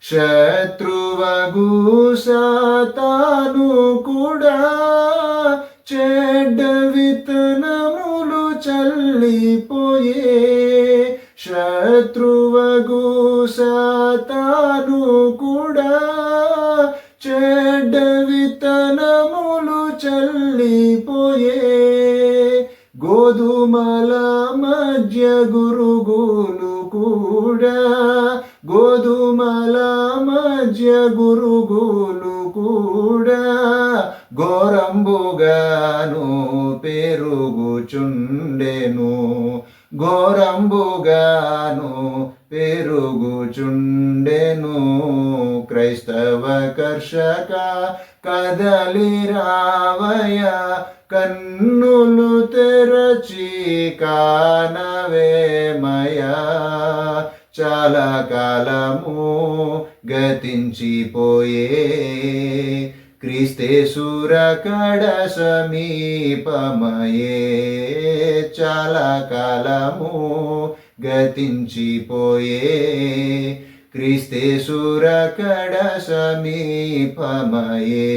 శత్రువగు సాతాను కూడా చెడ్డ విత్తనములు చల్లిపోయే. శత్రువగు సాతాను కూడా చెడ్డ విత్తనములు చల్లిపోయే. గోధుమల మధ్య గురుగులు కూడా, గోధుమల మధ్య గురుగులు కూడా ఘోరంబుగాను పెరుగుచుండెను, ఘోరంబుగాను పెరుగుచుండెను. క్రైస్తవ కర్షక కదలి రావయ, కన్నులు తెరచి కానవేమయా. చాలా కాలము గతించిపోయే, క్రీస్తేసుర కడ సమీపమయే. చాలా కాలము గతించిపోయే, క్రీస్తేసుర కడ సమీపమయే.